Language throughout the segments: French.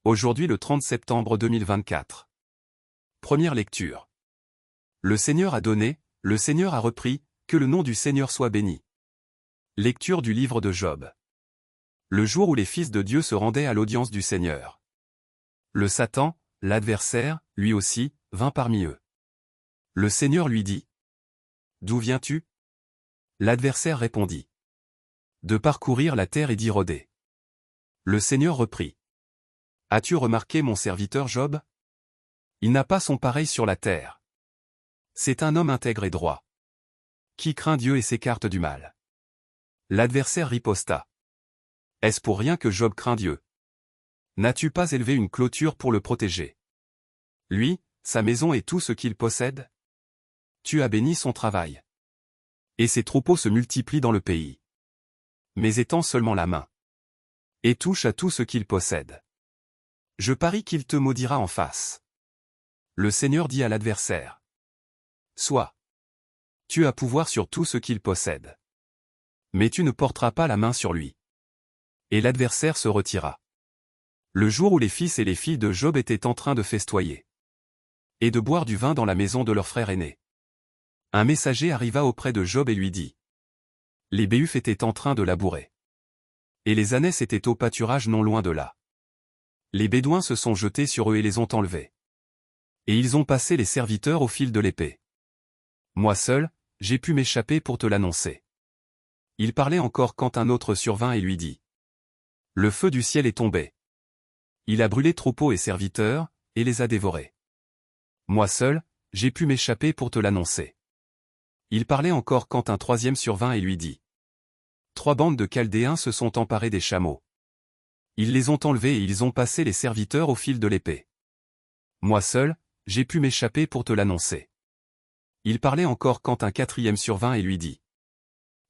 Aujourd'hui le 30 septembre 2024. Première lecture. Le Seigneur a donné, le Seigneur a repris, que le nom du Seigneur soit béni. Lecture du livre de Job. Le jour où les fils de Dieu se rendaient à l'audience du Seigneur. Le Satan, l'adversaire, lui aussi, vint parmi eux. Le Seigneur lui dit : D'où viens-tu ? L'adversaire répondit : De parcourir la terre et d'y rôder. Le Seigneur reprit : As-tu remarqué mon serviteur Job ? Il n'a pas son pareil sur la terre. C'est un homme intègre et droit, qui craint Dieu et s'écarte du mal. L'adversaire riposta : Est-ce pour rien que Job craint Dieu ? N'as-tu pas élevé une clôture pour le protéger ? Lui, sa maison et tout ce qu'il possède ? Tu as béni son travail. Et ses troupeaux se multiplient dans le pays. Mais étends seulement la main. Et touche à tout ce qu'il possède. Je parie qu'il te maudira en face. Le Seigneur dit à l'adversaire : Sois. Tu as pouvoir sur tout ce qu'il possède. Mais tu ne porteras pas la main sur lui. Et l'adversaire se retira. Le jour où les fils et les filles de Job étaient en train de festoyer et de boire du vin dans la maison de leur frère aîné, un messager arriva auprès de Job et lui dit : Les béhufs étaient en train de labourer. Et les ânesses étaient au pâturage non loin de là. Les bédouins se sont jetés sur eux et les ont enlevés. Et ils ont passé les serviteurs au fil de l'épée. Moi seul, j'ai pu m'échapper pour te l'annoncer. Il parlait encore quand un autre survint et lui dit : Le feu du ciel est tombé. Il a brûlé troupeaux et serviteurs, et les a dévorés. Moi seul, j'ai pu m'échapper pour te l'annoncer. Il parlait encore quand un troisième survint et lui dit : 3 bandes de Chaldéens se sont emparées des chameaux. Ils les ont enlevés et ils ont passé les serviteurs au fil de l'épée. Moi seul, j'ai pu m'échapper pour te l'annoncer. Il parlait encore quand un quatrième survint et lui dit :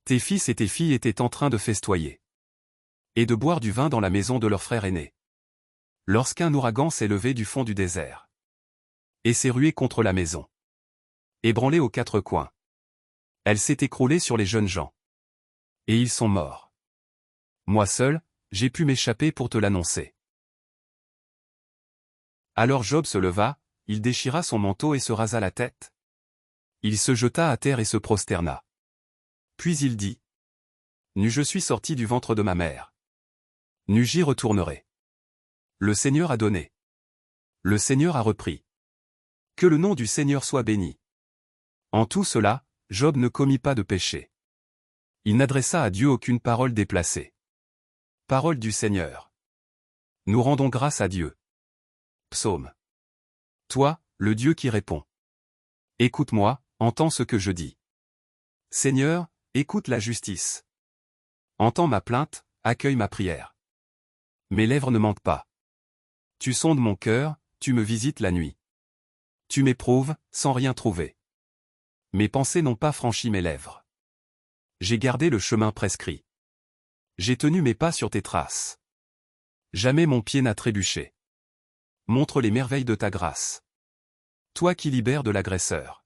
Tes fils et tes filles étaient en train de festoyer et de boire du vin dans la maison de leur frère aîné, lorsqu'un ouragan s'est levé du fond du désert et s'est rué contre la maison, ébranlée aux 4 coins. Elle s'est écroulée sur les jeunes gens. Et ils sont morts. Moi seul, j'ai pu m'échapper pour te l'annoncer. Alors Job se leva, il déchira son manteau et se rasa la tête. Il se jeta à terre et se prosterna. Puis il dit : Nu je suis sorti du ventre de ma mère. Nu j'y retournerai. Le Seigneur a donné. Le Seigneur a repris. Que le nom du Seigneur soit béni. En tout cela, Job ne commit pas de péché. Il n'adressa à Dieu aucune parole déplacée. Parole du Seigneur. Nous rendons grâce à Dieu. Psaume. Toi, le Dieu qui répond. Écoute-moi, entends ce que je dis. Seigneur, écoute la justice. Entends ma plainte, accueille ma prière. Mes lèvres ne mentent pas. Tu sondes mon cœur, tu me visites la nuit. Tu m'éprouves, sans rien trouver. Mes pensées n'ont pas franchi mes lèvres. J'ai gardé le chemin prescrit. J'ai tenu mes pas sur tes traces. Jamais mon pied n'a trébuché. Montre les merveilles de ta grâce. Toi qui libères de l'agresseur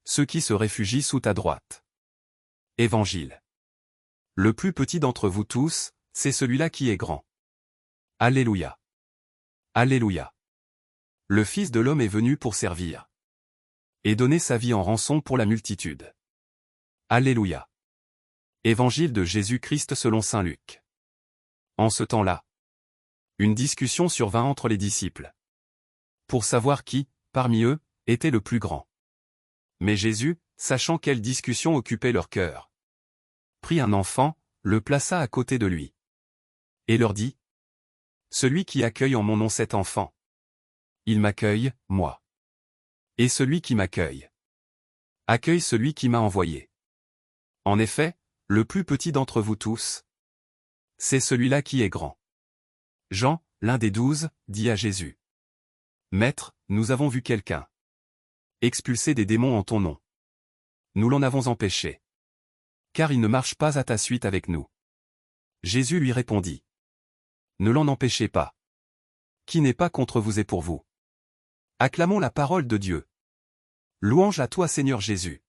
ceux qui se réfugient sous ta droite. Évangile. Le plus petit d'entre vous tous, c'est celui-là qui est grand. Alléluia. Alléluia. Le Fils de l'homme est venu pour servir et donner sa vie en rançon pour la multitude. Alléluia. Évangile de Jésus-Christ selon saint Luc. En ce temps-là, une discussion survint entre les disciples pour savoir qui, parmi eux, était le plus grand. Mais Jésus, sachant quelle discussion occupait leur cœur, prit un enfant, le plaça à côté de lui et leur dit : Celui qui accueille en mon nom cet enfant, il m'accueille, moi. Et celui qui m'accueille accueille celui qui m'a envoyé. En effet, le plus petit d'entre vous tous, c'est celui-là qui est grand. Jean, l'un des 12, dit à Jésus : Maître, nous avons vu quelqu'un expulser des démons en ton nom. Nous l'en avons empêché, car il ne marche pas à ta suite avec nous. Jésus lui répondit : Ne l'en empêchez pas. Qui n'est pas contre vous et pour vous. Acclamons la parole de Dieu. Louange à toi Seigneur Jésus.